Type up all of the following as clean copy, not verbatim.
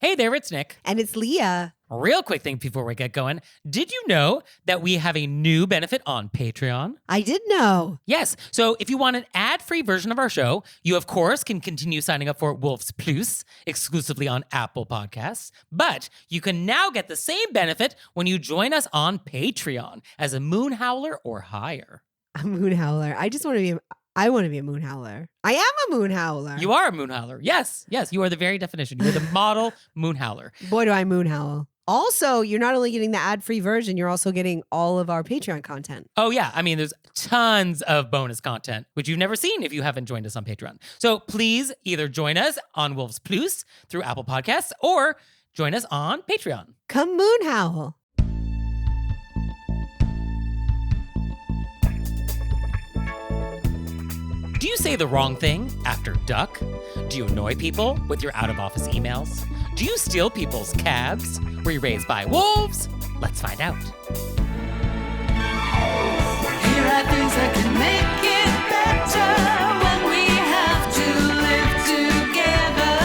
Hey there, it's Nick. And it's Leah. Real quick thing before we get going. Did you know that we have a new benefit on Patreon? I did know. Yes. So if you want an ad-free version of our show, you, of course, can continue signing up for Wolves Plus exclusively on Apple Podcasts. But you can now get the same benefit when you join us on Patreon as a moon howler or higher. A moon howler. I want to be a moon howler. I am a moon howler. You are a moon howler. Yes. Yes. You are the very definition. You are the model moon howler. Boy, do I moon howl. Also, you're not only getting the ad-free version, you're also getting all of our Patreon content. Oh, yeah. I mean, there's tons of bonus content, which you've never seen if you haven't joined us on Patreon. So please either join us on Wolves Plus through Apple Podcasts or join us on Patreon. Come moon howl. Do you say the wrong thing after duck? Do you annoy people with your out-of-office emails? Do you steal people's cabs? Were you raised by wolves? Let's find out. Here are things that can make it better when we have to live together.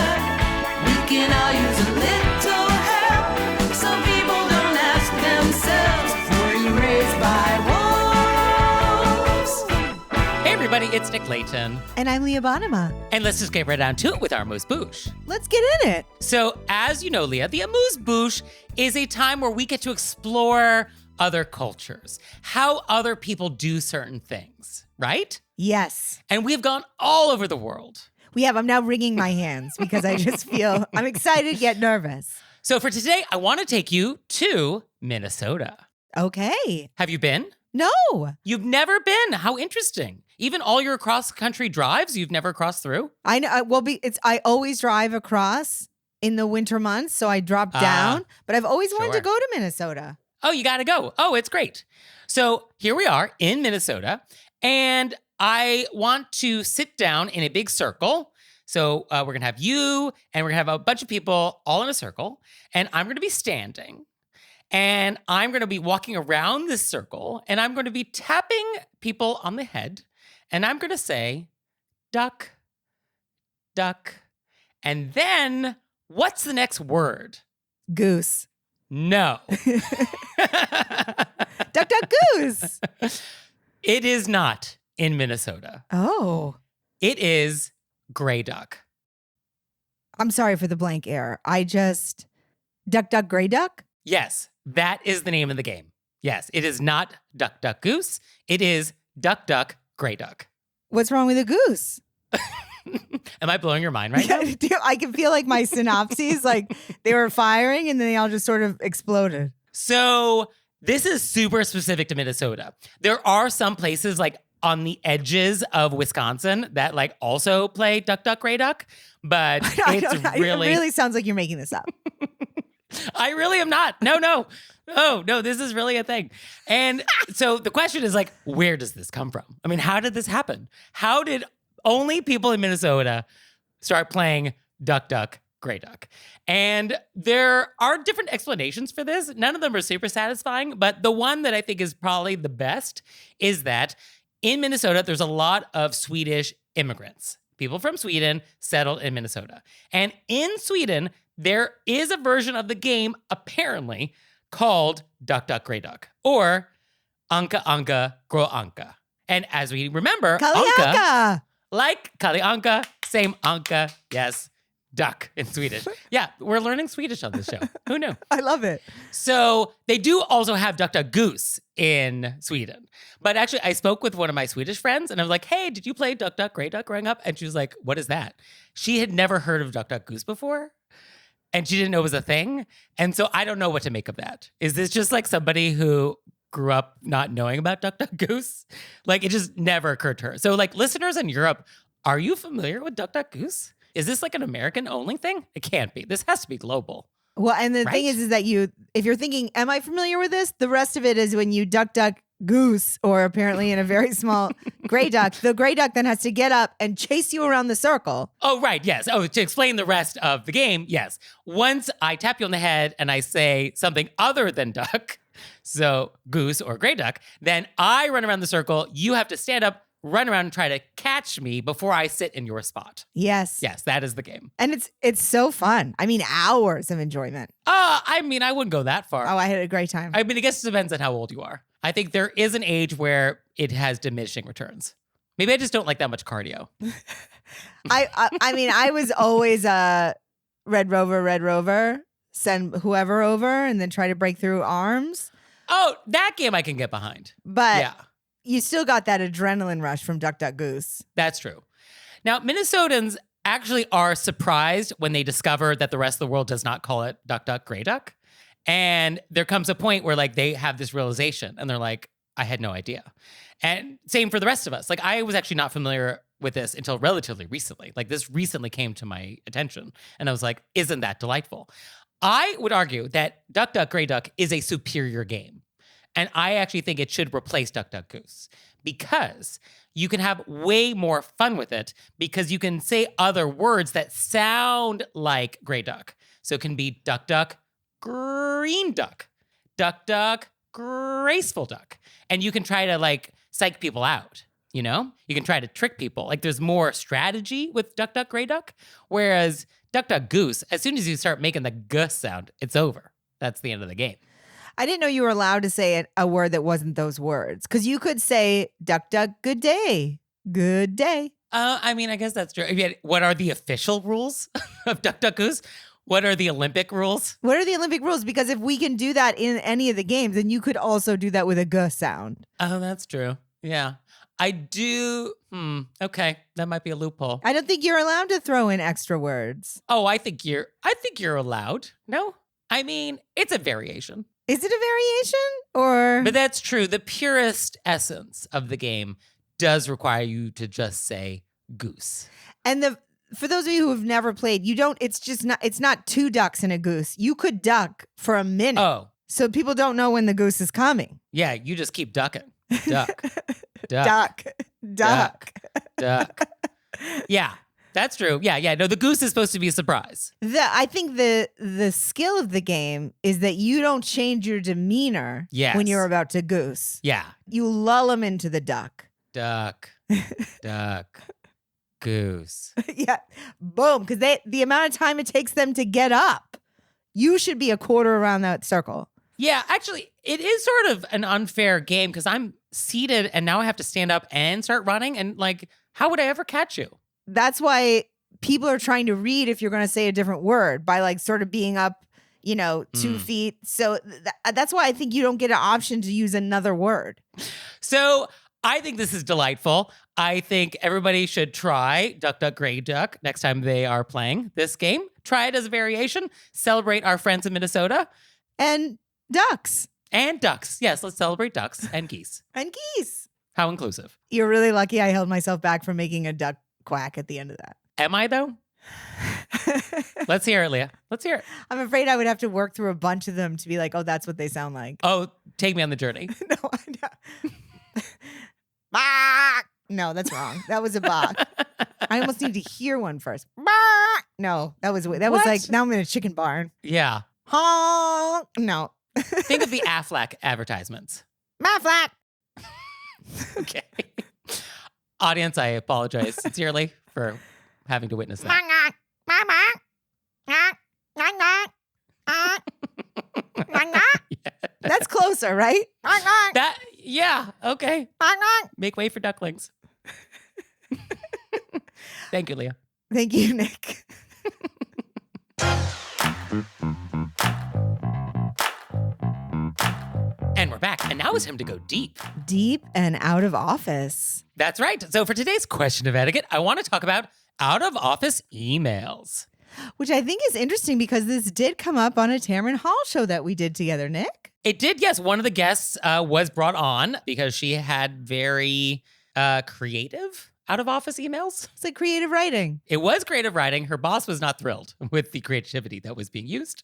We can all use a little help. Some people don't ask themselves, were you raised by wolves? Hey everybody, it's Nick Layton. And I'm Leah Bonema. And let's just get right down to it with our AMUSE-BOUCHE. Let's get in it. So, as you know, Leah, the AMUSE-BOUCHE is a time where we get to explore other cultures, how other people do certain things, right? Yes. And we've gone all over the world. We have. I'm now wringing my hands because I just feel I'm excited yet nervous. So for today, I want to take you to Minnesota. Okay. Have you been? No. You've never been. How interesting. Even all your cross-country drives, you've never crossed through? I know. I always drive across in the winter months, so I drop down. But I've always wanted to go to Minnesota. Oh, you got to go. Oh, it's great. So here we are in Minnesota, and I want to sit down in a big circle. So we're going to have you, and we're going to have a bunch of people all in a circle, and I'm going to be standing, and I'm going to be walking around this circle, and I'm going to be tapping people on the head, and I'm going to say, duck, duck, and then what's the next word? Goose. No. Duck, duck, goose. It is not in Minnesota. Oh. It is gray duck. I'm sorry for the blank air. Duck, duck, gray duck? Yes, that is the name of the game. Yes, it is not duck, duck, goose. It is duck, duck, gray duck. What's wrong with a goose? Am I blowing your mind right now? I can feel like my synapses, like they were firing and then they all just sort of exploded. So this is super specific to Minnesota. There are some places like on the edges of Wisconsin that like also play duck, duck, gray duck, but it really sounds like you're making this up. I really am not. No. Oh, no, this is really a thing. And so the question is like, where does this come from? I mean, how did this happen? How did only people in Minnesota start playing duck, duck, gray duck? And there are different explanations for this. None of them are super satisfying, but the one that I think is probably the best is that in Minnesota, there's a lot of Swedish immigrants. People from Sweden settled in Minnesota. And in Sweden, there is a version of the game, apparently, called Duck, Duck, Gray Duck, or Anka, Anka, Gro Anka. And as we remember, Anka, like Kali Anka, same Anka, yes, duck in Swedish. Yeah, we're learning Swedish on this show. Who knew? I love it. So they do also have Duck, Duck, Goose in Sweden. But actually, I spoke with one of my Swedish friends, and I was like, hey, did you play Duck, Duck, Gray Duck growing up? And she was like, what is that? She had never heard of Duck, Duck, Goose before. And she didn't know it was a thing. And so I don't know what to make of that. Is this just like somebody who grew up not knowing about Duck, Duck, Goose? Like it just never occurred to her. So like listeners in Europe, are you familiar with Duck, Duck, Goose? Is this like an American only thing? It can't be. This has to be global. Well, and the thing is that if you're thinking, am I familiar with this? The rest of it is when you duck, duck, goose, or apparently in a very small gray duck, the gray duck then has to get up and chase you around the circle. Oh, right. Yes. Oh, to explain the rest of the game. Yes. Once I tap you on the head and I say something other than duck, so goose or gray duck, then I run around the circle. You have to stand up, run around and try to catch me before I sit in your spot. Yes. Yes, that is the game. And it's so fun. I mean, hours of enjoyment. I mean, I wouldn't go that far. Oh, I had a great time. I mean, I guess it depends on how old you are. I think there is an age where it has diminishing returns. Maybe I just don't like that much cardio. I mean, I was always a Red Rover, send whoever over and then try to break through arms. Oh, that game I can get behind. But Yeah, you still got that adrenaline rush from Duck, Duck, Goose. that's true. Now, Minnesotans actually are surprised when they discover that the rest of the world does not call it Duck, Duck, Grey Duck. And there comes a point where like they have this realization and they're like, I had no idea. And same for the rest of us. Like I was actually not familiar with this until relatively recently. Like this recently came to my attention and I was like, isn't that delightful? I would argue that Duck, Duck, Grey Duck is a superior game. And I actually think it should replace Duck, Duck, Goose because you can have way more fun with it because you can say other words that sound like Grey Duck. So it can be Duck, Duck, Green Duck, Duck, Duck, Graceful Duck. And you can try to like psych people out, you know? You can try to trick people. Like there's more strategy with Duck, Duck, Grey Duck. Whereas Duck, Duck, Goose, as soon as you start making the gus sound, it's over. That's the end of the game. I didn't know you were allowed to say a word that wasn't those words. Because you could say, Duck, Duck, good day. Good day. I mean, I guess that's true. I mean, what are the official rules of Duck, Duck, Goose? What are the Olympic rules? What are the Olympic rules? Because if we can do that in any of the games, then you could also do that with a G sound. Oh, that's true. Yeah. I do. Okay. That might be a loophole. I don't think you're allowed to throw in extra words. Oh, I think you're allowed. No? I mean, it's a variation. Is it a variation or? But that's true. The purest essence of the game does require you to just say goose. And for those of you who have never played, it's not two ducks and a goose. You could duck for a minute. Oh. So people don't know when the goose is coming. Yeah, you just keep ducking. Duck. Duck. Duck. Duck. Yeah, that's true. Yeah. No, the goose is supposed to be a surprise. I think the skill of the game is that you don't change your demeanor when you're about to goose. Yeah. You lull them into the duck. Duck. Duck. Goose. Yeah. Boom. Because the amount of time it takes them to get up, you should be a quarter around that circle. Yeah, actually, it is sort of an unfair game because I'm seated and now I have to stand up and start running. And like, how would I ever catch you? That's why people are trying to read if you're going to say a different word by like sort of being up, 2 feet. So that's why I think you don't get an option to use another word. So I think this is delightful. I think everybody should try Duck, Duck, Grey Duck next time they are playing this game. Try it as a variation. Celebrate our friends in Minnesota. And ducks. And ducks. Yes, let's celebrate ducks and geese. And geese. How inclusive. You're really lucky I held myself back from making a duck quack at the end of that. Am I, though? Let's hear it, Leah. Let's hear it. I'm afraid I would have to work through a bunch of them to be like, oh, that's what they sound like. Oh, take me on the journey. No, Bark! No, that's wrong. That was a bark. I almost need to hear one first. Bark! No, that was What? like, now I'm in a chicken barn. Yeah. Honk! No. Think of the Aflac advertisements. Aflac! Okay. Audience, I apologize sincerely for having to witness that. That's closer, right? Yeah, okay. Make way for ducklings. Thank you, Leah. Thank you, Nick. And we're back. And now it's time to go deep. Deep and out of office. That's right. So for today's question of etiquette, I want to talk about out of office emails. Which I think is interesting because this did come up on a Tamron Hall show that we did together, Nick. It did, yes. One of the guests was brought on because she had very creative out of office emails. It's like creative writing. It was creative writing. Her boss was not thrilled with the creativity that was being used.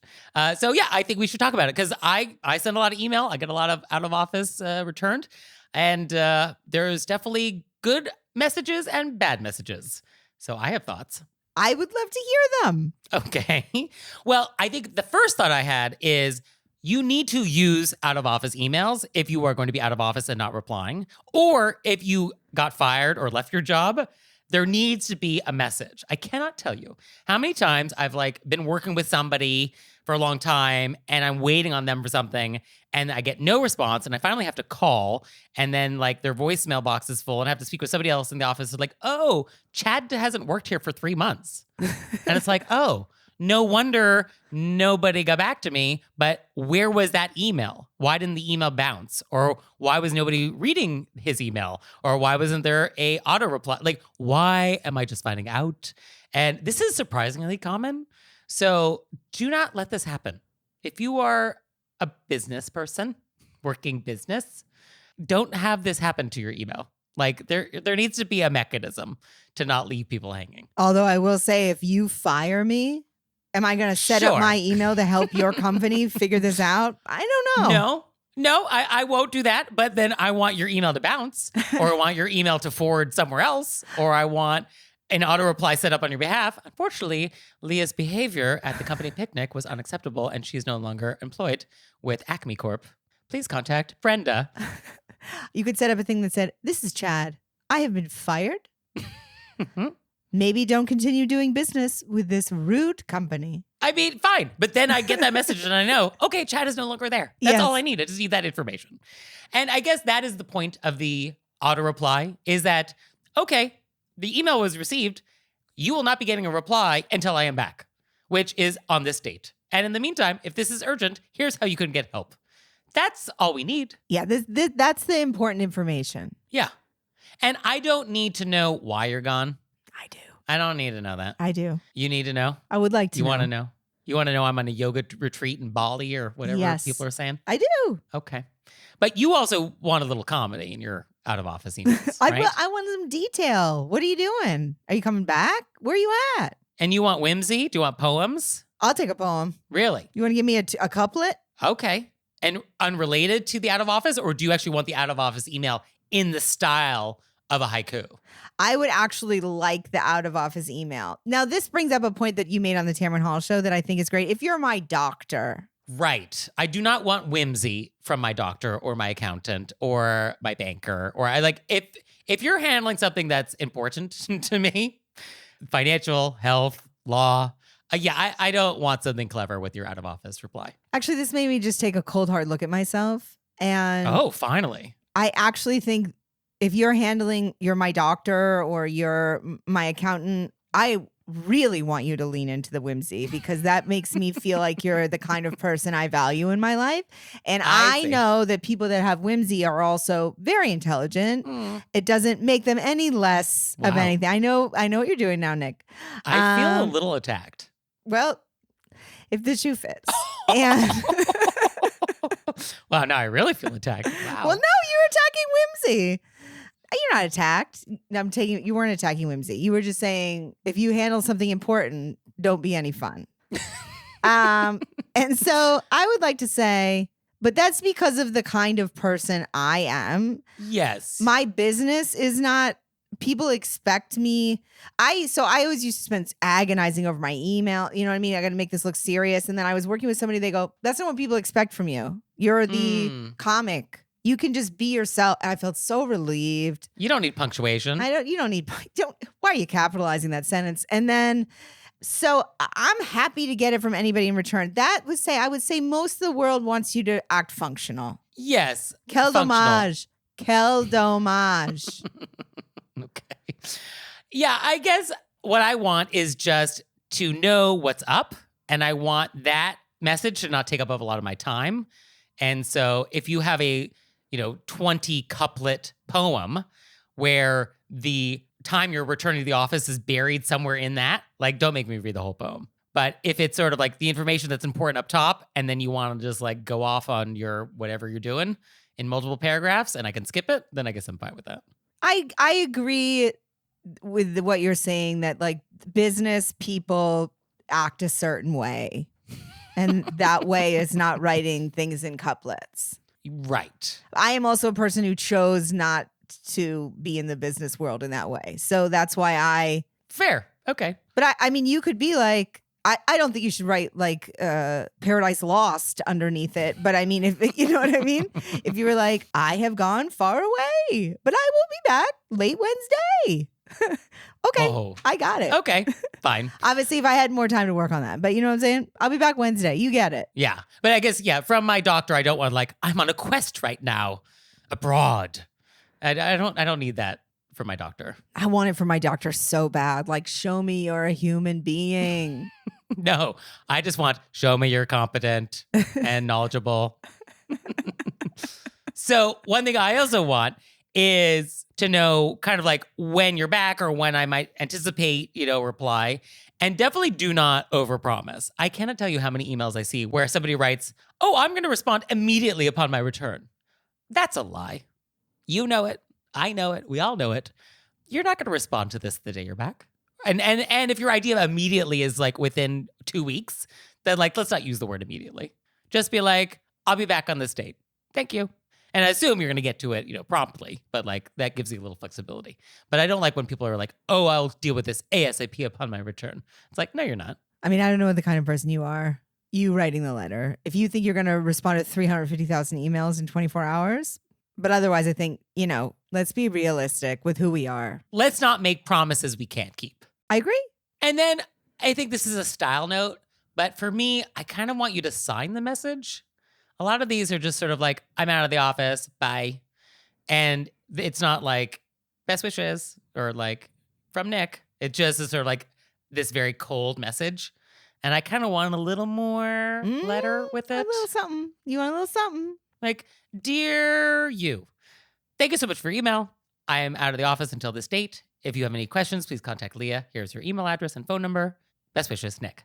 So yeah, I think we should talk about it because I send a lot of email. I get a lot of out of office returned. And there's definitely good messages and bad messages. So I have thoughts. I would love to hear them. Okay. Well, I think the first thought I had is you need to use out of office emails if you are going to be out of office and not replying. Or if you got fired or left your job, there needs to be a message. I cannot tell you how many times I've been working with somebody for a long time and I'm waiting on them for something and I get no response and I finally have to call and then their voicemail box is full and I have to speak with somebody else in the office. It's oh, Chad hasn't worked here for 3 months. And it's oh, no wonder nobody got back to me, but where was that email? Why didn't the email bounce? Or why was nobody reading his email? Or why wasn't there a auto reply? Why am I just finding out? And this is surprisingly common. So do not let this happen. If you are a business person, working business, don't have this happen to your email. There needs to be a mechanism to not leave people hanging. Although I will say, if you fire me, am I going to set up my email to help your company figure this out? I don't know. No, I won't do that. But then I want your email to bounce, or I want your email to forward somewhere else, or I want an auto reply set up on your behalf. Unfortunately, Leah's behavior at the company picnic was unacceptable, and she's no longer employed with Acme Corp. Please contact Brenda. You could set up a thing that said, "This is Chad. I have been fired. Maybe don't continue doing business with this rude company." I mean, fine. But then I get that message and I know, okay, Chad is no longer there. That's all I need. I just need that information. And I guess that is the point of the auto reply is that, okay, the email was received. You will not be getting a reply until I am back, which is on this date. And in the meantime, if this is urgent, here's how you can get help. That's all we need. Yeah, that's the important information. Yeah. And I don't need to know why you're gone. I do. I don't need to know that. I do. You need to know? I would like to You know. want to know? You want to know I'm on a yoga retreat in Bali or whatever people are saying? I do. Okay. But you also want a little comedy in your out of office emails, right? I want some detail. What are you doing? Are you coming back? Where are you at? And you want whimsy? Do you want poems? I'll take a poem. Really? You want to give me a couplet? Okay. And unrelated to the out of office, or do you actually want the out of office email in the style of a haiku? I would actually like the out of office email. Now, this brings up a point that you made on the Tamron Hall show that I think is great. If you're my doctor. Right. I do not want whimsy from my doctor or my accountant or my banker. Or if you're handling something that's important to me, financial, health, law, I don't want something clever with your out of office reply. Actually, this made me just take a cold hard look at myself. And oh, finally. I actually think if you're my doctor or you're my accountant, I really want you to lean into the whimsy because that makes me feel like you're the kind of person I value in my life. And I know that people that have whimsy are also very intelligent. It doesn't make them any less of anything. I know what you're doing now, Nick. I feel a little attacked. Well, if the shoe fits. And wow, now I really feel attacked. Wow. Well, no, you're attacking whimsy. You're not attacked. You weren't attacking whimsy. You were just saying if you handle something important, don't be any fun. And so I would like to say, but that's because of the kind of person I am. Yes. My business is not, people expect me. I always used to spend agonizing over my email. You know what I mean? I got to make this look serious. And then I was working with somebody, they go, that's not what people expect from you. You're the comic. You can just be yourself. I felt so relieved. You don't need punctuation. Why are you capitalizing that sentence? And then, so I'm happy to get it from anybody in return. I would say most of the world wants you to act functional. Yes. Quel dommage. Quel dommage. Okay. Yeah, I guess what I want is just to know what's up. And I want that message to not take up a lot of my time. And so if you have a 20 couplet poem where the time you're returning to the office is buried somewhere in that, don't make me read the whole poem. But if it's sort of the information that's important up top and then you want to just go off on your whatever you're doing in multiple paragraphs and I can skip it, then I guess I'm fine with that. I agree with what you're saying that business people act a certain way. And that way is not writing things in couplets. Right. I am also a person who chose not to be in the business world in that way. So that's why Fair. Okay. But I mean, you could be I don't think you should write like Paradise Lost underneath it. But I mean, if you know what I mean? If you were like, I have gone far away, but I will be back late Wednesday. Okay, Oh. I got it. Okay, fine. Obviously, if I had more time to work on that. But you know what I'm saying? I'll be back Wednesday. You get it. Yeah. But I guess, from my doctor, I don't want like, I'm on a quest right now abroad. I don't need that for my doctor. I want it for my doctor so bad. Like, show me you're a human being. No, I just want, show me you're competent and knowledgeable. So one thing I also want is to know kind of like when you're back or when I might anticipate, reply. And definitely do not overpromise. I cannot tell you how many emails I see where somebody writes, oh, I'm going to respond immediately upon my return. That's a lie. You know it. I know it. We all know it. You're not going to respond to this the day you're back. And if your idea immediately is like within 2 weeks, then like, let's not use the word immediately. Just be like, I'll be back on this date. Thank you. And I assume you're going to get to it, promptly, but like that gives you a little flexibility. But I don't like when people are like, oh, I'll deal with this ASAP upon my return. It's like, no, you're not. I mean, I don't know what the kind of person you are. You writing the letter. If you think you're going to respond to 350,000 emails in 24 hours, but otherwise I think, let's be realistic with who we are. Let's not make promises we can't keep. I agree. And then I think this is a style note, but for me, I kind of want you to sign the message. A lot of these are just sort of like, I'm out of the office, bye. And it's not like best wishes or like from Nick. It just is sort of like this very cold message. And I kind of want a little more letter with it. A little something. You want a little something? Like, dear you, thank you so much for your email. I am out of the office until this date. If you have any questions, please contact Leah. Here's her email address and phone number. Best wishes, Nick.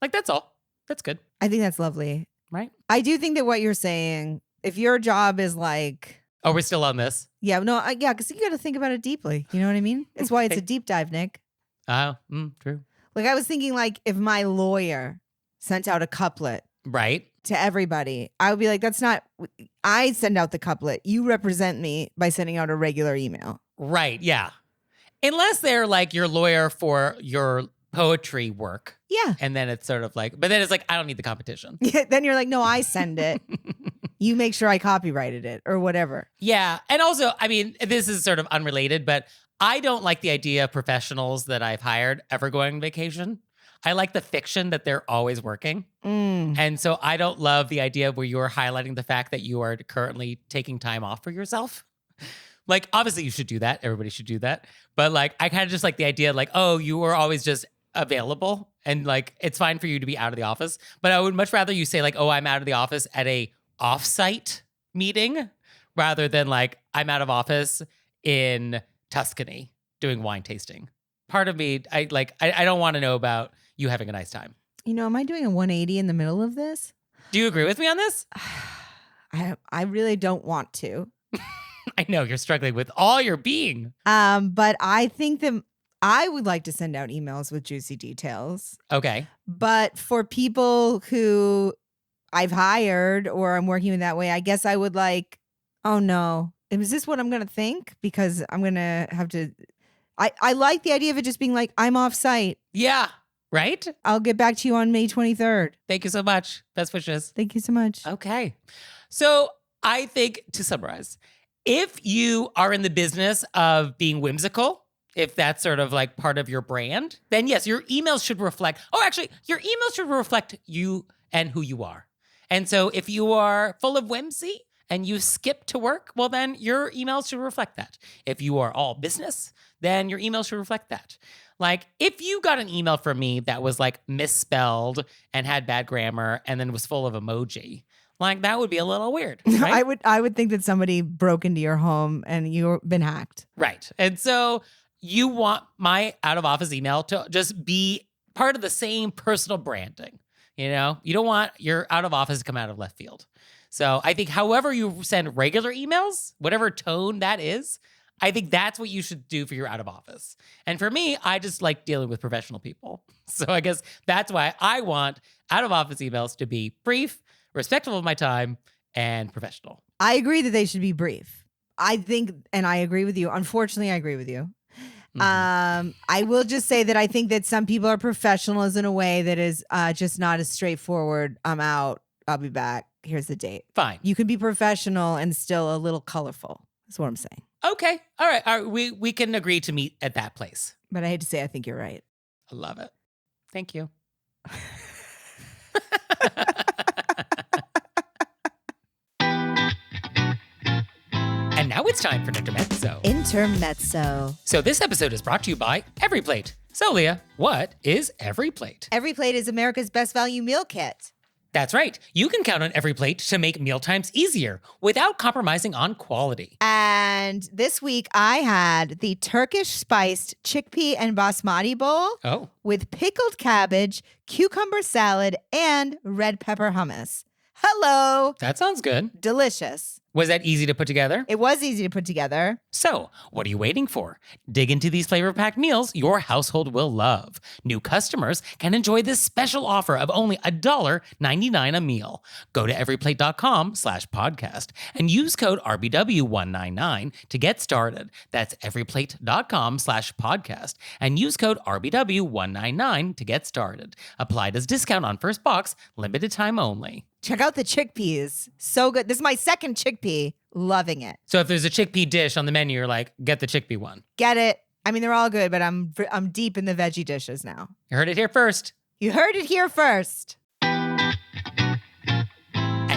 Like, that's all. That's good. I think that's lovely. Right? I do think that what you're saying, if your job is like, oh, we're still on this? Yeah, no, because you got to think about it deeply. You know what I mean? It's why it's a deep dive, Nick. Oh, true. Like I was thinking like if my lawyer sent out a couplet right to everybody, I would be like, that's not, I send out the couplet. You represent me by sending out a regular email. Right, yeah. Unless they're like your lawyer for your poetry work. Yeah. And then it's sort of like, but then it's like, I don't need the competition. Yeah, then you're like, no, I send it. You make sure I copyrighted it or whatever. Yeah. And also, I mean, this is sort of unrelated, but I don't like the idea of professionals that I've hired ever going on vacation. I like the fiction that they're always working. And so I don't love the idea where you're highlighting the fact that you are currently taking time off for yourself. Like, obviously you should do that. Everybody should do that. But like, I kind of just like the idea like, oh, you are always just available and like, it's fine for you to be out of the office. But I would much rather you say like, oh, I'm out of the office at a offsite meeting rather than like, I'm out of office in Tuscany doing wine tasting. Part of me, I don't want to know about you having a nice time. Am I doing a 180 in the middle of this? Do you agree with me on this? I really don't want to. I know you're struggling with all your being. But I think that I would like to send out emails with juicy details. Okay. But for people who I've hired or I'm working with that way, I guess I would like, oh no, is this what I'm going to think? Because I'm going to have to, I like the idea of it just being like, I'm off site. Yeah. Right? I'll get back to you on May 23rd. Thank you so much. Best wishes. Thank you so much. Okay. So I think to summarize, if you are in the business of being whimsical, if that's sort of like part of your brand, then yes, your emails should reflect, your emails should reflect you and who you are. And so if you are full of whimsy and you skip to work, well, then your emails should reflect that. If you are all business, then your emails should reflect that. Like if you got an email from me that was like misspelled and had bad grammar and then was full of emoji, like that would be a little weird. Right? I would think that somebody broke into your home and you've been hacked. Right. And so you want my out of office email to just be part of the same personal branding. You don't want your out of office to come out of left field. So I think however you send regular emails, whatever tone that is, I think that's what you should do for your out of office. And for me, I just like dealing with professional people. So I guess that's why I want out of office emails to be brief, respectful of my time, and professional. I agree that they should be brief. I think, and I agree with you. Unfortunately, I agree with you. I will just say that I think that some people are professionals in a way that is just not as straightforward. I'm out. I'll be back. Here's the date. Fine. You can be professional and still a little colorful. That's what I'm saying. Okay. All right. We can agree to meet at that place. But I hate to say, I think you're right. I love it. Thank you. And now it's time for an intermezzo. Intermezzo. So this episode is brought to you by Every Plate. So Leah, what is Every Plate? Every Plate is America's best value meal kit. That's right. You can count on Every Plate to make mealtimes easier without compromising on quality. And this week I had the Turkish spiced chickpea and basmati bowl with pickled cabbage, cucumber salad, and red pepper hummus. Hello. That sounds good. Delicious. Was that easy to put together? It was easy to put together. So, what are you waiting for? Dig into these flavor-packed meals your household will love. New customers can enjoy this special offer of only $1.99 a meal. Go to everyplate.com/podcast and use code RBW199 to get started. That's everyplate.com/podcast and use code RBW199 to get started. Applied as discount on first box, limited time only. Check out the chickpeas. So good. This is my second chickpea. Loving it. So if there's a chickpea dish on the menu, you're like, get the chickpea one. Get it. I mean, they're all good, but I'm deep in the veggie dishes now. You heard it here first. You heard it here first. And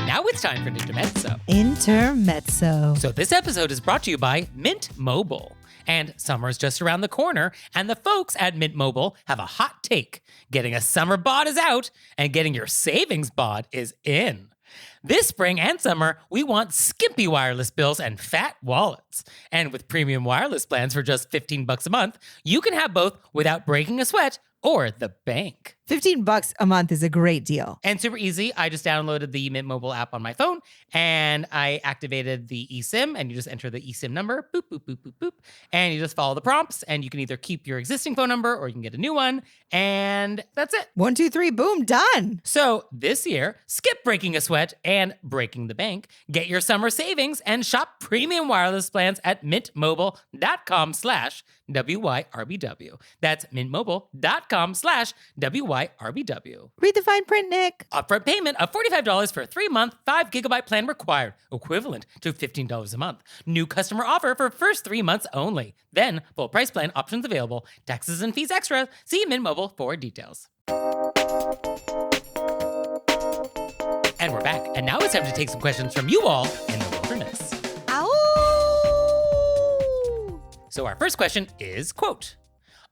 now it's time for an intermezzo. Intermezzo. So this episode is brought to you by Mint Mobile. And summer's just around the corner, and the folks at Mint Mobile have a hot take. Getting a summer bod is out, and getting your savings bod is in. This spring and summer, we want skimpy wireless bills and fat wallets. And with premium wireless plans for just $15 a month, you can have both without breaking a sweat or the bank. $15 a month is a great deal. And super easy. I just downloaded the Mint Mobile app on my phone and I activated the eSIM and you just enter the eSIM number, boop, boop, boop, boop, boop. And you just follow the prompts and you can either keep your existing phone number or you can get a new one. And that's it. 1, 2, 3, boom, done. So this year, skip breaking a sweat and breaking the bank. Get your summer savings and shop premium wireless plans at mintmobile.com/WYRBW. That's mintmobile.com/WYRBW. Read the fine print, Nick. Upfront payment of $45 for a 3-month, 5GB plan required, equivalent to $15 a month. New customer offer for first 3 months only. Then, full price plan options available. Taxes and fees extra. See Mint Mobile for details. And we're back. And now it's time to take some questions from you all in the wilderness. Ow! So our first question is, quote,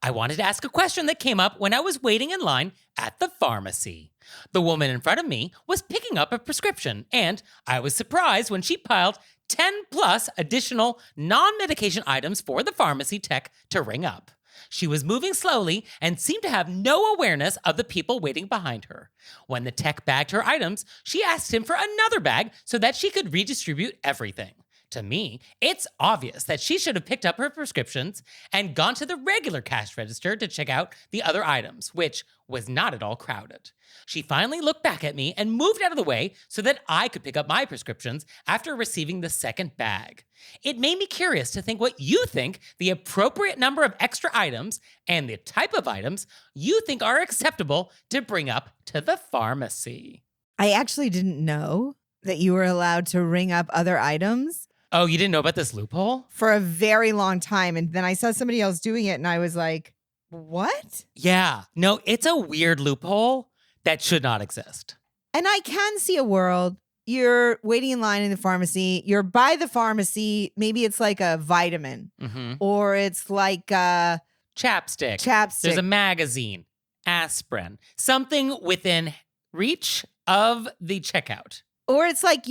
I wanted to ask a question that came up when I was waiting in line at the pharmacy. The woman in front of me was picking up a prescription, and I was surprised when she piled 10 plus additional non-medication items for the pharmacy tech to ring up. She was moving slowly and seemed to have no awareness of the people waiting behind her. When the tech bagged her items, she asked him for another bag so that she could redistribute everything. To me, it's obvious that she should have picked up her prescriptions and gone to the regular cash register to check out the other items, which was not at all crowded. She finally looked back at me and moved out of the way so that I could pick up my prescriptions after receiving the second bag. It made me curious to think what you think the appropriate number of extra items and the type of items you think are acceptable to bring up to the pharmacy. I actually didn't know that you were allowed to ring up other items. Oh, you didn't know about this loophole? For a very long time. And then I saw somebody else doing it and I was like, what? Yeah. No, it's a weird loophole that should not exist. And I can see a world. You're waiting in line in the pharmacy. You're by the pharmacy. Maybe it's like a vitamin or it's like a chapstick. There's a magazine, aspirin, something within reach of the checkout. Or it's like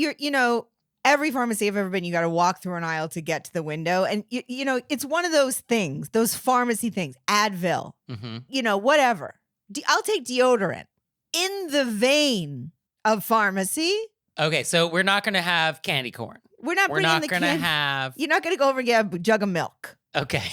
every pharmacy I've ever been, you got to walk through an aisle to get to the window. And, it's one of those things, those pharmacy things, Advil, whatever. I'll take deodorant. In the vein of pharmacy. Okay, so we're not going to have candy corn. We're not going to have... You're not going to go over and get a jug of milk. Okay.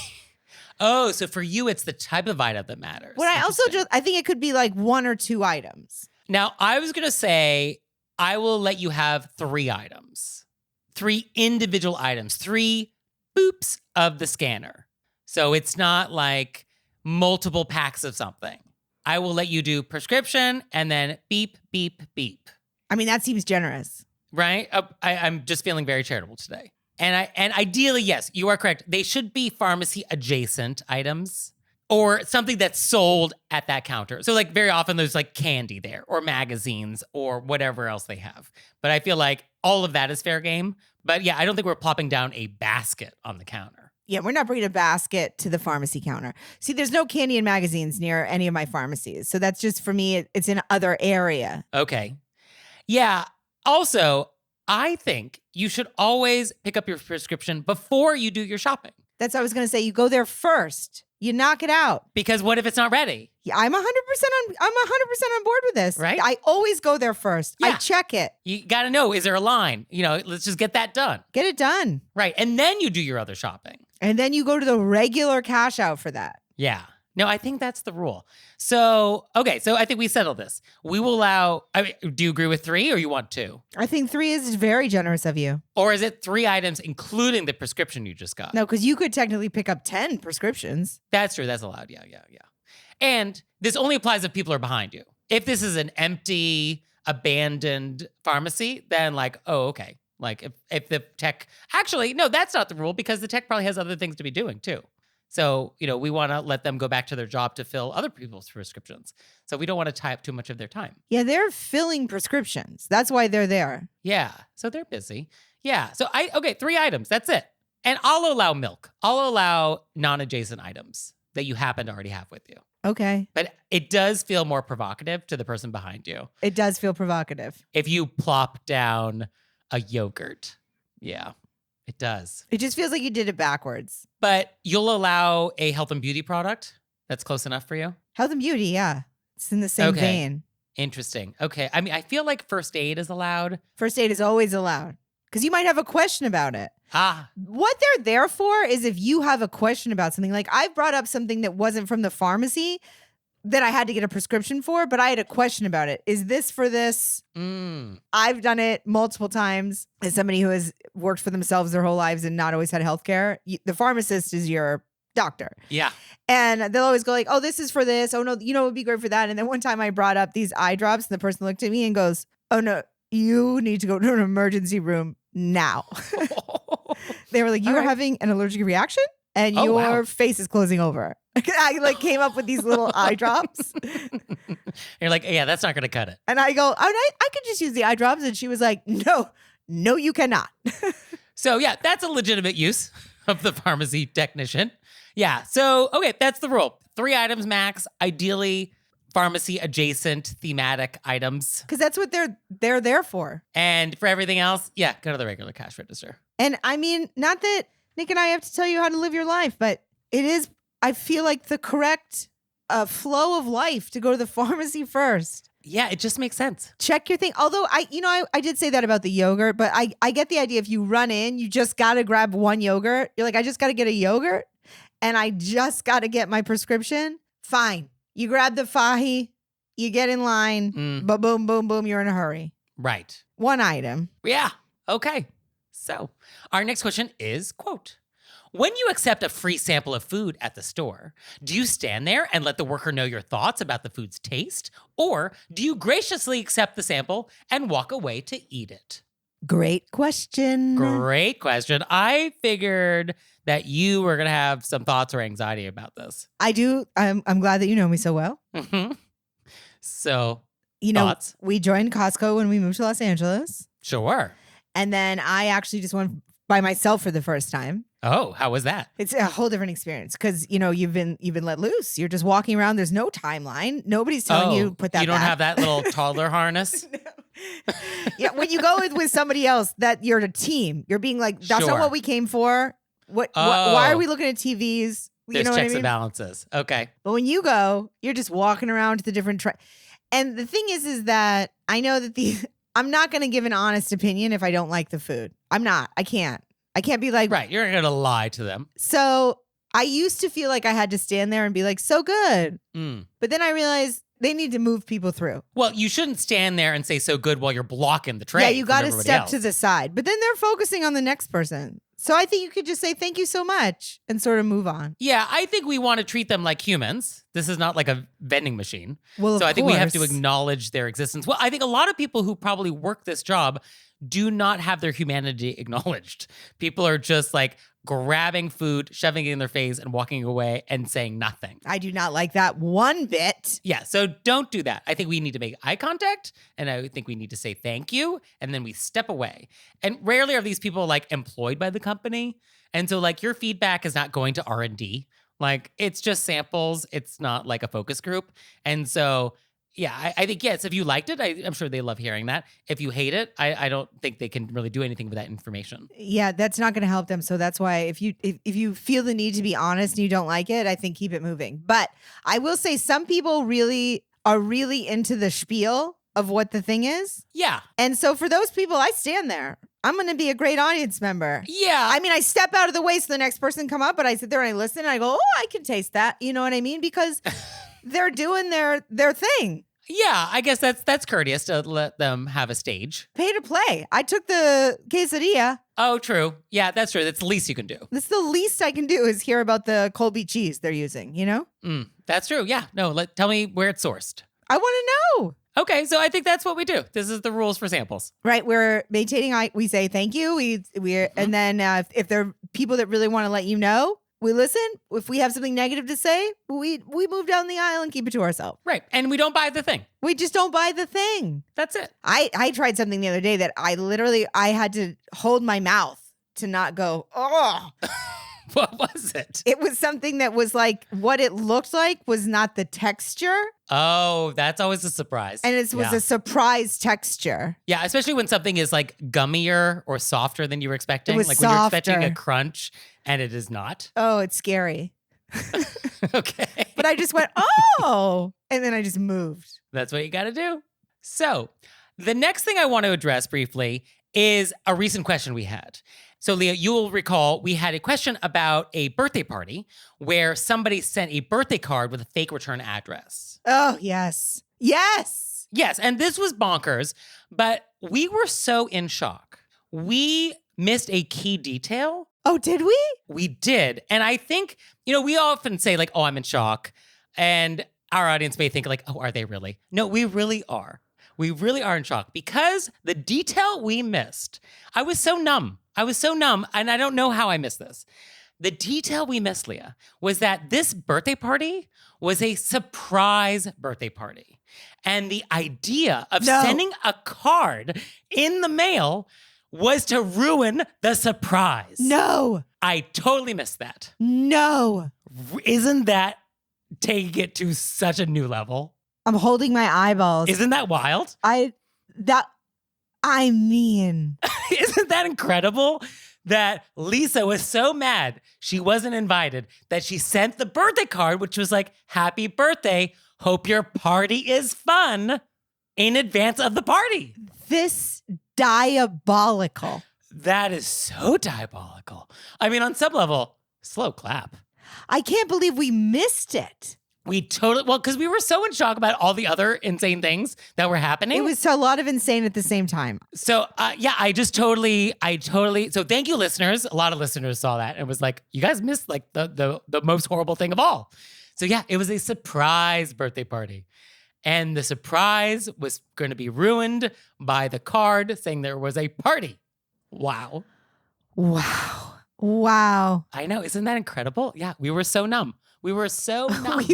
Oh, so for you, it's the type of item that matters. What I also I think it could be like 1 or 2 items. Now, I was going to say, I will let you have 3 items. 3 individual items. 3 boops of the scanner. So it's not like multiple packs of something. I will let you do prescription and then beep, beep, beep. I mean, that seems generous. Right? I'm just feeling very charitable today. And ideally, yes, you are correct. They should be pharmacy adjacent items or something that's sold at that counter. So like very often there's like candy there or magazines or whatever else they have. But I feel like all of that is fair game. But yeah, I don't think we're plopping down a basket on the counter. Yeah, we're not bringing a basket to the pharmacy counter. See, there's no candy and magazines near any of my pharmacies. So that's just, for me, it's in other area. Okay. Yeah. Also, I think you should always pick up your prescription before you do your shopping. That's what I was going to say. You go there first. You knock it out. Because what if it's not ready? Yeah, I'm 100% on board with this. Right? I always go there first. Yeah. I check it. You got to know, is there a line? Let's just get that done. Get it done. Right. And then you do your other shopping. And then you go to the regular cash out for that. Yeah. No, I think that's the rule. So, okay. So I think we settled this. We will allow, do you agree with 3 or you want 2? I think 3 is very generous of you. Or is it 3 items, including the prescription you just got? No, because you could technically pick up 10 prescriptions. That's true. That's allowed. Yeah. And this only applies if people are behind you. If this is an empty, abandoned pharmacy, then like, oh, okay. Like if the tech, actually, no, that's not the rule because the tech probably has other things to be doing too. So, we want to let them go back to their job to fill other people's prescriptions. So we don't want to tie up too much of their time. Yeah, they're filling prescriptions. That's why they're there. Yeah. So they're busy. Yeah. So 3 items. That's it. And I'll allow milk. I'll allow non-adjacent items that you happen to already have with you. Okay. But it does feel more provocative to the person behind you. It does feel provocative. If you plop down a yogurt. Yeah, it does. It just feels like you did it backwards. But you'll allow a health and beauty product that's close enough for you? Health and beauty, yeah. It's in the same vein. Interesting. Okay. I mean, I feel like first aid is allowed. First aid is always allowed because you might have a question about it. Ah. What they're there for is if you have a question about something. Like I brought up something that wasn't from the pharmacy that I had to get a prescription for, but I had a question about it. Is this for this? I've done it multiple times as somebody who has worked for themselves their whole lives and not always had healthcare. The pharmacist is your doctor. Yeah. And they'll always go like, oh, this is for this. Oh, no, it would be great for that. And then one time I brought up these eye drops and the person looked at me and goes, oh, no, you need to go to an emergency room now. They were like, you are having an allergic reaction and your face is closing over. I came up with these little eye drops. You're like, yeah, that's not going to cut it. And I go, I could just use the eye drops. And she was like, no, you cannot. So yeah, that's a legitimate use of the pharmacy technician. Yeah. So, okay, that's the rule. 3 items max, ideally pharmacy adjacent thematic items. Because that's what they're there for. And for everything else, yeah, go to the regular cash register. And I mean, not that Nick and I have to tell you how to live your life, but it is, I feel like the correct flow of life to go to the pharmacy first. Yeah, it just makes sense. Check your thing. Although I did say that about the yogurt, but I get the idea. If you run in, you just got to grab one yogurt. You're like, I just got to get a yogurt and I just got to get my prescription. Fine. You grab the fahi, you get in line, boom, boom, boom, boom, you're in a hurry. Right. One item. Yeah. Okay. So our next question is, quote, when you accept a free sample of food at the store, do you stand there and let the worker know your thoughts about the food's taste? Or do you graciously accept the sample and walk away to eat it? Great question. Great question. I figured that you were going to have some thoughts or anxiety about this. I do. I'm glad that you know me so well. Mm-hmm. So, thoughts? We joined Costco when we moved to Los Angeles. Sure. And then I actually just went by myself for the first time. Oh, how was that? It's a whole different experience because, you've been let loose. You're just walking around. There's no timeline. Nobody's telling you put that You don't back. have that little toddler harness? No. Yeah, when you go with somebody else, that you're a team. You're being like, that's Sure. not what we came for. Why are we looking at TVs? There's what checks and balances. Okay. But when you go, you're just walking around to the different and the thing is that I know that I'm not going to give an honest opinion if I don't like the food. I'm not. I can't be like, right. You're not going to lie to them. So I used to feel like I had to stand there and be like, so good. But then I realized they need to move people through. Well, you shouldn't stand there and say so good while you're blocking the tray. Yeah, you got to step else. to the side. But then they're focusing on the next person. So I think you could just say thank you so much and sort of move on. Yeah, I think we want to treat them like humans. This is not like a vending machine. Well, So I think we have to course. acknowledge their existence. Well, I think a lot of people who probably work this job do not have their humanity acknowledged. People are just like grabbing food, shoving it in their face, and walking away and saying nothing. I do not like that one bit. Yeah, so don't do that. I think we need to make eye contact, and I think we need to say thank you, and then we step away. And rarely are these people like employed by the company, and so like your feedback is not going to R&D. Like it's just samples. It's not like a focus group, and so yeah, I think yes. If you liked it, I'm sure they love hearing that. If you hate it, I don't think they can really do anything with that information. Yeah, that's not going to help them. So that's why if you feel the need to be honest and you don't like it, I think keep it moving. But I will say some people are really into the spiel of what the thing is. Yeah, And so for those people, I stand there. I'm going to be a great audience member. yeah. I mean, I step out of the way so the next person come up, but I sit there and I listen and I go, oh, I can taste that. You know what I mean? Because they're doing their thing. Yeah, I guess that's courteous to let them have a stage. Pay to play. I took the quesadilla. Oh, true. Yeah, that's true. That's the least you can do. That's the least I can do is hear about the Colby cheese they're using, you know? That's true. Yeah. No, tell me where it's sourced. I want to know. Okay, so I think that's what we do. This is the rules for samples. Right, we're maintaining. We say thank you. We and then if there are people that really want to let you know, we listen. If we have something negative to say, we move down the aisle and keep it to ourselves. Right. And we don't buy the thing. We just don't buy the thing. That's it. I tried something the other day that I had to hold my mouth to not go, oh. What was it? It was something that was like what it looked like was not the texture. Oh, that's always a surprise. And it was a surprise texture. Yeah, especially when something is like gummier or softer than you were expecting. It was like when you're expecting softer. a crunch and it is not. Oh, it's scary. Okay. But I just went, oh, and then I just moved. That's what you got to do. So, the next thing I want to address briefly is a recent question we had. So, Leah, you will recall we had a question about a birthday party where somebody sent a birthday card with a fake return address. Oh, yes. Yes. Yes, and this was bonkers, but we were so in shock. We missed a key detail. Oh, did we? We did. And I think, we often say like, oh, I'm in shock. And our audience may think like, oh, are they really? No, we really are. We really are in shock because the detail we missed, I was so numb, and I don't know how I missed this. The detail we missed, Leah, was that this birthday party was a surprise birthday party. And the idea of sending a card in the mail was to ruin the surprise. No. I totally missed that. No. Isn't that taking it to such a new level? I'm holding my eyeballs. Isn't that wild? I mean. Isn't that incredible? That Lisa was so mad she wasn't invited that she sent the birthday card, which was like, happy birthday. Hope your party is fun in advance of the party. This diabolical. That is so diabolical. I mean, on some level, slow clap. I can't believe we missed it. Because we were so in shock about all the other insane things that were happening. It was a lot of insane at the same time. So, I totally, so thank you, listeners. A lot of listeners saw that and was like, you guys missed like the most horrible thing of all. So yeah, it was a surprise birthday party. And the surprise was going to be ruined by the card saying there was a party. Wow. Wow. I know. Isn't that incredible? Yeah, we were so numb. We were so numb.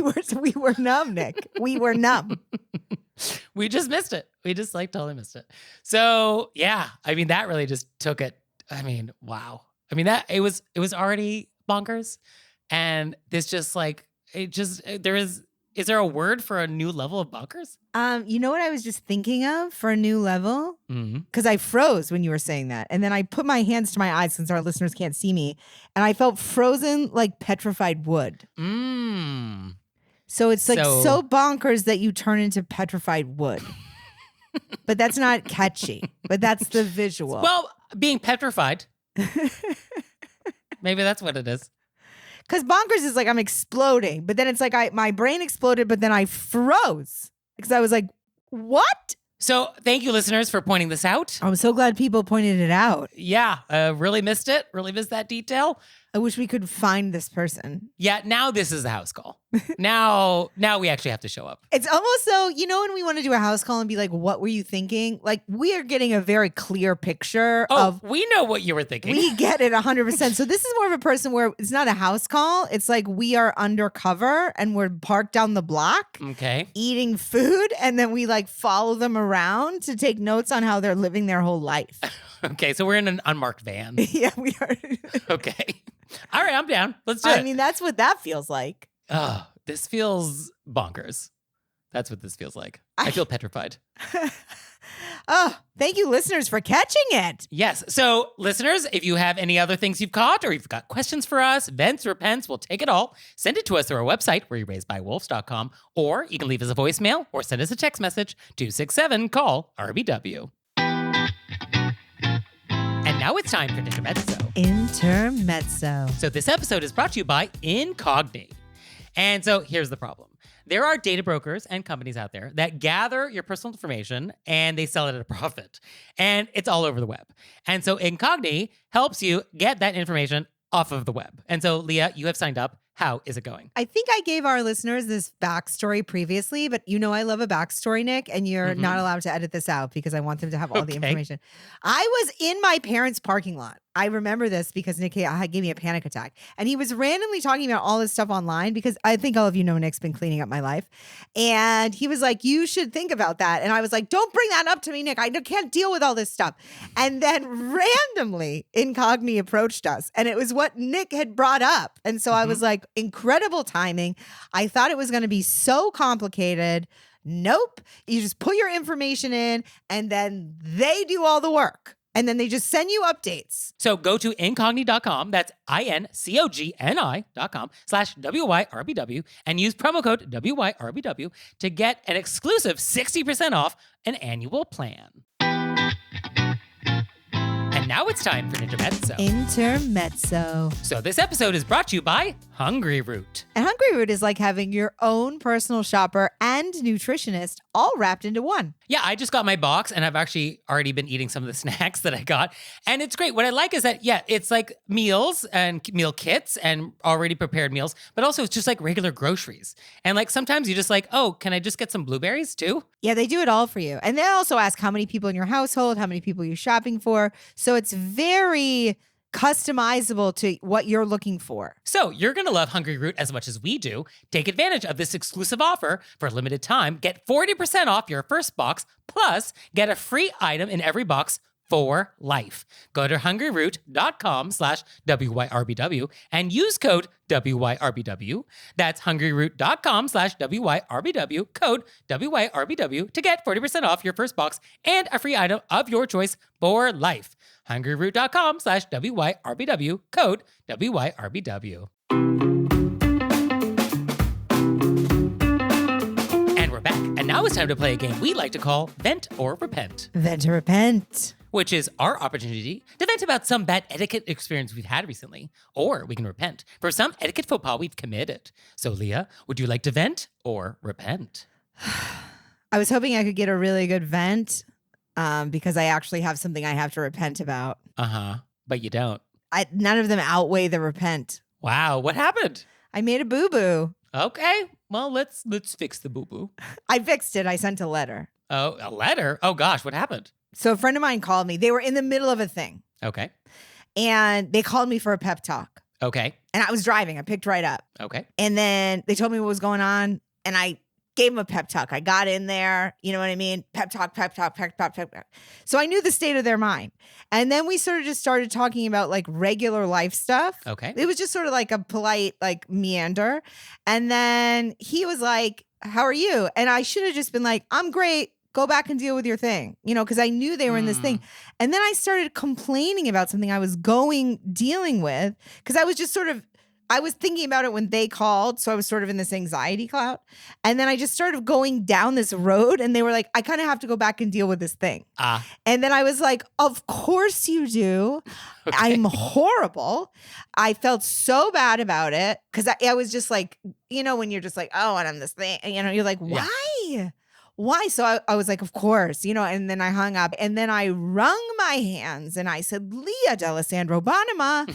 we were numb, Nick. We were numb. We just missed it. We just like totally missed it. So yeah, I mean, that really just took it. I mean, wow. I mean, it was already bonkers. And this just like, is there a word for a new level of bonkers? You know what I was just thinking of for a new level? Because I froze when you were saying that. And then I put my hands to my eyes since our listeners can't see me. And I felt frozen like petrified wood. So it's like so bonkers that you turn into petrified wood. But that's not catchy. But that's the visual. Well, being petrified. Maybe that's what it is. Because bonkers is like I'm exploding, but then it's like my brain exploded, but then I froze because I was like, "What?" So thank you, listeners, for pointing this out. I'm so glad people pointed it out. Yeah, really missed it. Really missed that detail. I wish we could find this person. Yeah, now this is a house call. now we actually have to show up. It's almost so, when we want to do a house call and be like, what were you thinking? Like, we are getting a very clear picture of. We know what you were thinking. We get it 100%. So this is more of a person where it's not a house call. It's like we are undercover and we're parked down the block. Okay. Eating food. And then we like follow them around to take notes on how they're living their whole life. Okay, so we're in an unmarked van. Yeah, we are. Okay. All right, I'm down. Let's do it. I mean, that's what that feels like. Oh, this feels bonkers. That's what this feels like. I feel petrified. Oh, thank you, listeners, for catching it. Yes. So, listeners, if you have any other things you've caught or you've got questions for us, vents or pens, we'll take it all. Send it to us through our website, wereraisedbywolves.com, or you can leave us a voicemail or send us a text message, 267-CALL-RBW. And now it's time for Intermezzo. Intermezzo. So this episode is brought to you by Incogni. And so here's the problem. There are data brokers and companies out there that gather your personal information and they sell it at a profit. And it's all over the web. And so Incogni helps you get that information off of the web. And so, Leah, you have signed up. How is it going? I think I gave our listeners this backstory previously, but I love a backstory, Nick, and you're not allowed to edit this out because I want them to have all the information. I was in my parents' parking lot. I remember this because Nick gave me a panic attack. And he was randomly talking about all this stuff online because I think all of you know Nick's been cleaning up my life. And he was like, you should think about that. And I was like, don't bring that up to me, Nick. I can't deal with all this stuff. And then randomly, Incogni approached us. And it was what Nick had brought up. And so I was like, incredible timing. I thought it was going to be so complicated. Nope. You just put your information in and then they do all the work. And then they just send you updates. So go to incogni.com, that's incogni.com/WYRBW, and use promo code WYRBW to get an exclusive 60% off an annual plan. And now it's time for Intermezzo. Intermezzo. So this episode is brought to you by Hungry Root. And Hungry Root is like having your own personal shopper and nutritionist all wrapped into one. Yeah, I just got my box and I've actually already been eating some of the snacks that I got. And it's great. What I like is that, it's like meals and meal kits and already prepared meals, but also it's just like regular groceries. And like sometimes you just like, oh, can I just get some blueberries too? Yeah, they do it all for you. And they also ask how many people in your household, how many people you're shopping for. So it's very customizable to what you're looking for. So you're going to love Hungry Root as much as we do. Take advantage of this exclusive offer for a limited time. Get 40% off your first box, plus get a free item in every box for life. Go to hungryroot.com/WYRBW and use code WYRBW. That's hungryroot.com/WYRBW, code WYRBW to get 40% off your first box and a free item of your choice for life. hungryroot.com/WYRBW, code WYRBW. And we're back. And now it's time to play a game we like to call Vent or Repent. Vent or repent. Which is our opportunity to vent about some bad etiquette experience we've had recently, or we can repent for some etiquette faux pas we've committed. So, Leah, would you like to vent or repent? I was hoping I could get a really good vent because I actually have something I have to repent about. But you don't. None of them outweigh the repent. Wow, what happened? I made a boo-boo. Okay, well, let's fix the boo-boo. I fixed it. I sent a letter. Oh, a letter? Oh gosh, what happened? So a friend of mine called me. They were in the middle of a thing. Okay. And they called me for a pep talk. Okay. And I was driving. I picked right up. Okay. And then they told me what was going on. And I gave them a pep talk. I got in there. You know what I mean? Pep talk, pep talk, pep talk, pep talk. So I knew the state of their mind. And then we sort of just started talking about like regular life stuff. Okay. It was just sort of like a polite like meander. And then he was like, how are you? And I should have just been like, I'm great. Go back and deal with your thing, because I knew they were in this thing. And then I started complaining about something I was dealing with, because I was just I was thinking about it when they called. So I was sort of in this anxiety cloud. And then I just started going down this road and they were like, I kind of have to go back and deal with this thing. And then I was like, of course you do. Okay. I'm horrible. I felt so bad about it because I was just like, when you're just like, oh, and I'm this thing, you're like, why? Yeah. why? So I was like, of course, and then I hung up and then I wrung my hands and I said, Leah D'Alessandro Bonema,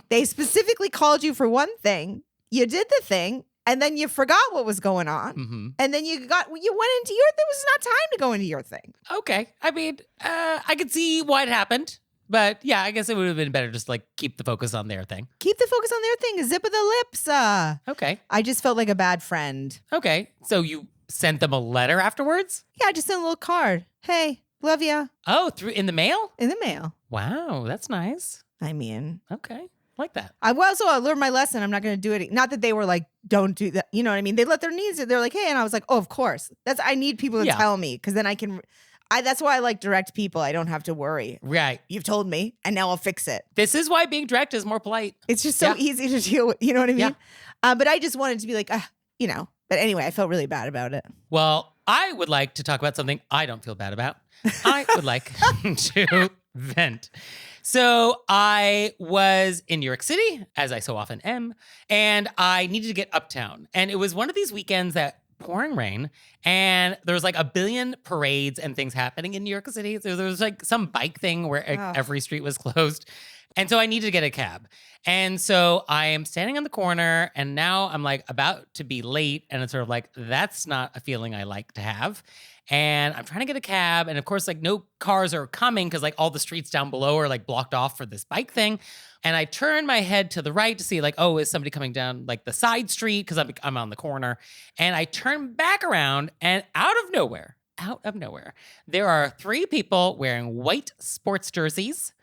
they specifically called you for one thing. You did the thing and then you forgot what was going on. Mm-hmm. And then you went into there was not time to go into your thing. Okay. I mean, I could see why it happened. But yeah, I guess it would have been better just like keep the focus on their thing. Keep the focus on their thing. Zip of the lips. Okay. I just felt like a bad friend. Okay. So you sent them a letter afterwards? Yeah, I just sent a little card. Hey, love ya. Oh, in the mail? In the mail. Wow, that's nice. I mean, Okay. Like that. I learned my lesson. I'm not going to do it. Not that they were like, don't do that. You know what I mean? They let their needs. They're like, hey, and I was like, oh, of course. I need people to tell me because then I can. That's why I like direct people. I don't have to worry. Right. You've told me, and now I'll fix it. This is why being direct is more polite. It's just so easy to deal with. You know what I mean? Yeah. But I just wanted to be like, But anyway, I felt really bad about it. Well, I would like to talk about something I don't feel bad about. I would like to vent. So I was in New York City, as I so often am, and I needed to get uptown. And it was one of these weekends that pouring rain, and there was like a billion parades and things happening in New York City. So there was like some bike thing where every street was closed. And so I needed to get a cab. And so I am standing on the corner and now I'm like about to be late. And it's sort of like, that's not a feeling I like to have. And I'm trying to get a cab. And of course, like no cars are coming because like all the streets down below are like blocked off for this bike thing. And I turn my head to the right to see like, oh, is somebody coming down like the side street? Because I'm on the corner. And I turn back around and out of nowhere, there are 3 people wearing white sports jerseys.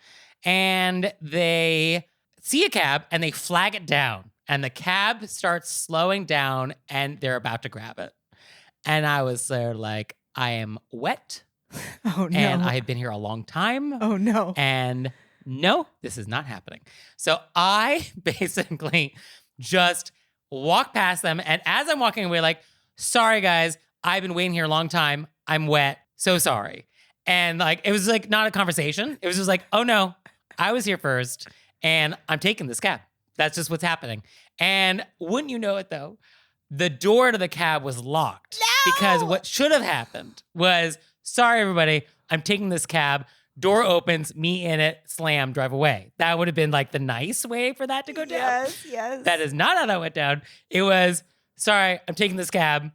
And they see a cab and they flag it down. And the cab starts slowing down and they're about to grab it. And I was there like, I am wet. Oh, no. And I have been here a long time. Oh, no. And no, this is not happening. So I basically just walk past them. And as I'm walking away, like, sorry, guys, I've been waiting here a long time. I'm wet. So sorry. And like, it was like not a conversation. It was just like, oh no, I was here first and I'm taking this cab. That's just what's happening. And wouldn't you know it though, the door to the cab was locked. No! Because what should have happened was, sorry, everybody, I'm taking this cab. Door opens, me in it, slam, drive away. That would have been like the nice way for that to go down. Yes. That is not how that went down. It was, sorry, I'm taking this cab.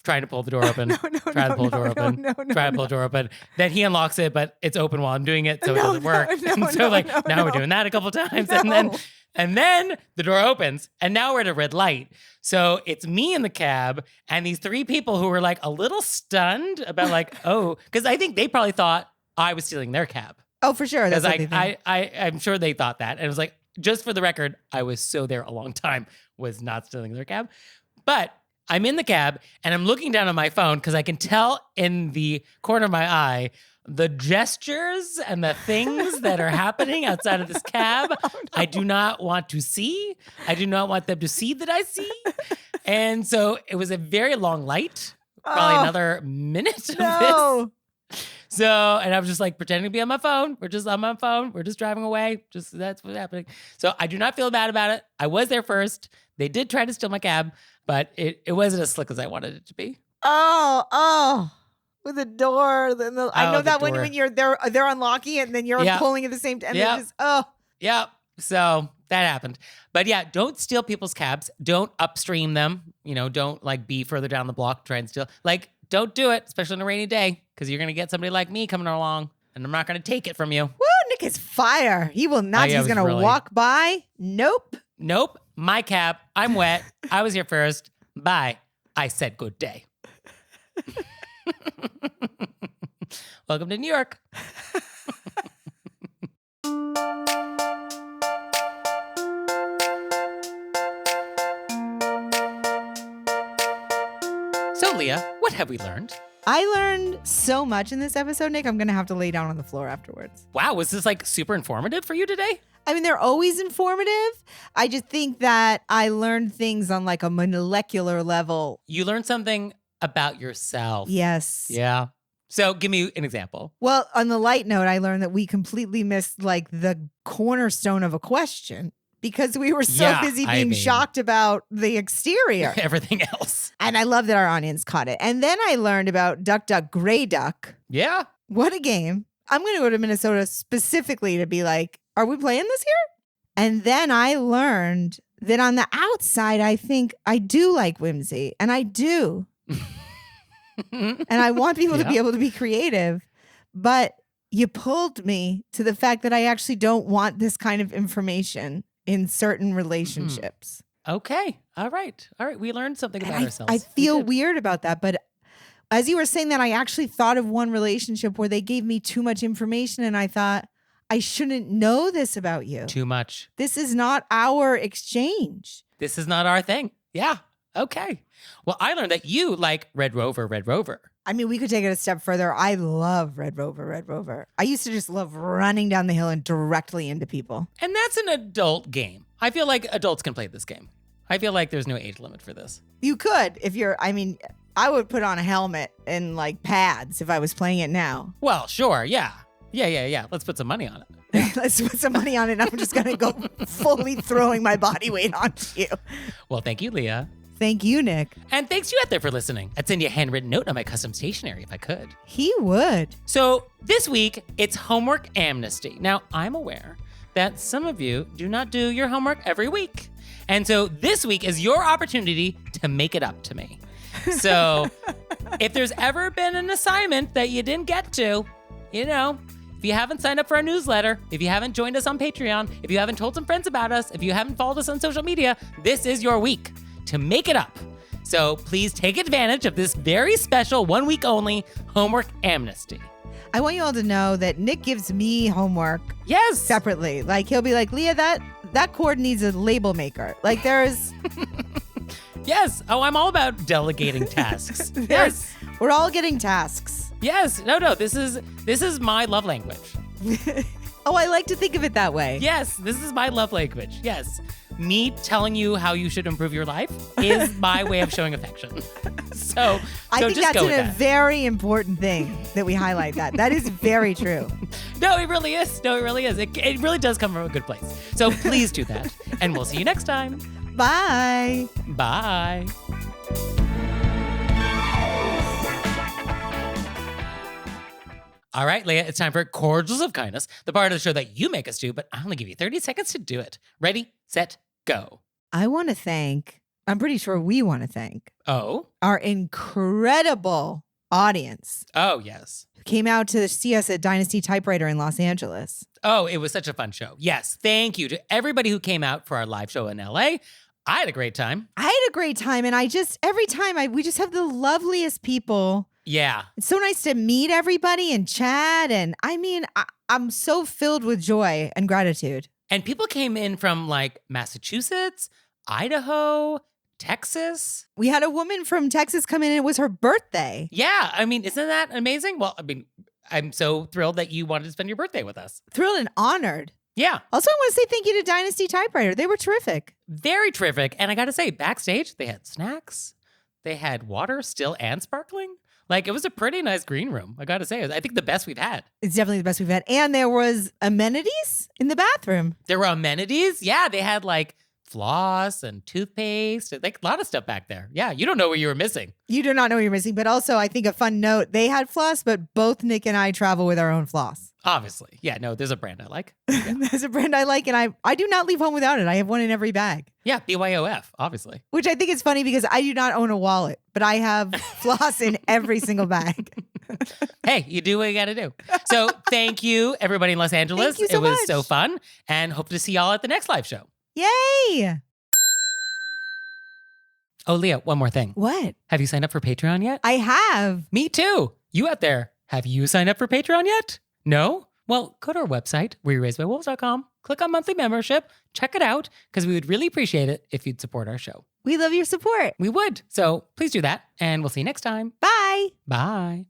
Trying to pull the door open. Trying to pull the door open. Then he unlocks it, but it's open while I'm doing it, so it doesn't work. Now we're doing that a couple times. And then the door opens, and now we're at a red light. So it's me in the cab, and these 3 people who were like a little stunned about like, oh, because I think they probably thought I was stealing their cab. Oh, for sure. That's what they think. I'm sure they thought that. And it was like, just for the record, I was so there a long time, was not stealing their cab. But I'm in the cab and I'm looking down at my phone because I can tell in the corner of my eye the gestures and the things that are happening outside of this cab. Oh, no. I do not want to see. I do not want them to see that I see. And so it was a very long light, probably another minute of this. So, and I was just like pretending to be on my phone. We're just on my phone. We're just driving away. Just that's what's happening. So I do not feel bad about it. I was there first. They did try to steal my cab, but it wasn't as slick as I wanted it to be. Oh, with the door. I know that door. when they're unlocking it and then you're pulling at the same time. Yeah. So that happened. But yeah, don't steal people's cabs. Don't upstream them. Don't like be further down the block, try and steal. Like, don't do it, especially on a rainy day, because you're going to get somebody like me coming along and I'm not going to take it from you. Woo, Nick is fire. He will not. He's going to walk by. Nope. My cab. I'm wet. I was here first. Bye. I said good day. Welcome to New York. So, Leah, what have we learned? I learned so much in this episode, Nick. I'm going to have to lay down on the floor afterwards. Wow, was this like super informative for you today? I mean, they're always informative. I just think that I learned things on like a molecular level. You learned something about yourself. Yes. Yeah. So give me an example. Well, on the light note, I learned that we completely missed like the cornerstone of a question because we were so Yeah, busy I being mean- shocked about the exterior. Everything else. And I love that our audience caught it. And then I learned about Duck Duck Gray Duck. Yeah. What a game. I'm going to go to Minnesota specifically to be like, are we playing this here? And then I learned that on the outside, I think I do like whimsy, and I do. And I want people to be Yeah. able to be creative. But you pulled me to the fact that I actually don't want this kind of information in certain relationships. Okay. All right. We learned something And about ourselves. I We feel did. weird about that. But as you were saying that, I actually thought of one relationship where they gave me too much information, and I thought, I shouldn't know this about you. Too much. This is not our exchange. This is not our thing. Yeah. Okay. Well, I learned that you like Red Rover, Red Rover. I mean, we could take it a step further. I love Red Rover, Red Rover. I used to just love running down the hill and directly into people. And that's an adult game. I feel like adults can play this game. I feel like there's no age limit for this. You could, if you're, I mean, I would put on a helmet and like pads if I was playing it now. Well, sure. Yeah. Yeah. Let's put some money on it. Let's put some money on it. I'm just going to go fully throwing my body weight onto you. Well, thank you, Leah. Thank you, Nick. And thanks you out there for listening. I'd send you a handwritten note on my custom stationery if I could. He would. So this week, it's homework amnesty. Now, I'm aware that some of you do not do your homework every week. And so this week is your opportunity to make it up to me. So if there's ever been an assignment that you didn't get to, if you haven't signed up for our newsletter, if you haven't joined us on Patreon, if you haven't told some friends about us, if you haven't followed us on social media, this is your week to make it up. So please take advantage of this very special 1 week only homework amnesty. I want you all to know that Nick gives me homework Yes. separately. Like he'll be like, Leah, that cord needs a label maker. Like there's Yes. Oh, I'm all about delegating tasks. Yes. we're all getting tasks. Yes. No. This is my love language. Oh, I like to think of it that way. Yes. This is my love language. Yes. Me telling you how you should improve your life is my way of showing affection. So I think just that's go with a that. very important thing that we highlight that. That is very true. No, it really is. No, it really is. It really does come from a good place. So please do that. And we'll see you next time. Bye. Bye. All right, Leah, it's time for Cordials of Kindness, the part of the show that you make us do, but I only give you 30 seconds to do it. Ready, set, go. I want to thank, I'm pretty sure we want to thank Oh? our incredible audience Oh, yes. who came out to see us at Dynasty Typewriter in Los Angeles. Oh, it was such a fun show. Yes, thank you to everybody who came out for our live show in LA. I had a great time. I had a great time, and every time we just have the loveliest people. Yeah. It's so nice to meet everybody and chat. And I mean, I'm so filled with joy and gratitude. And people came in from like Massachusetts, Idaho, Texas. We had a woman from Texas come in, and it was her birthday. Yeah, I mean, isn't that amazing? Well, I mean, I'm so thrilled that you wanted to spend your birthday with us. Thrilled and honored. Yeah, Also, I want to say thank you to Dynasty Typewriter. They were terrific. very terrific. And I got to say, backstage, they had snacks, they had water, still and sparkling. Like, it was a pretty nice green room. I got to say, I think the best we've had. It's definitely the best we've had. And there was amenities in the bathroom. There were amenities. Yeah, they had like floss and toothpaste, like a lot of stuff back there. Yeah, you don't know what you were missing. You do not know what you're missing. But also, I think a fun note, they had floss, but both Nick and I travel with our own floss. Obviously. Yeah, no, there's a brand I like. There's a brand I like, and I do not leave home without it. I have one in every bag. Yeah, BYOF, obviously. Which I think is funny because I do not own a wallet, but I have floss in every single bag. Hey, you do what you got to do. So thank you, everybody in Los Angeles. Thank you so it was much. so fun, and hope to see y'all at the next live show. Yay! Oh, Leah, one more thing. What? Have you signed up for Patreon yet? I have. Me too. You out there, have you signed up for Patreon yet? No? Well, go to our website, wereraisedbywolves.com, click on monthly membership, check it out, because we would really appreciate it if you'd support our show. We love your support. We would. So please do that, and we'll see you next time. Bye. Bye.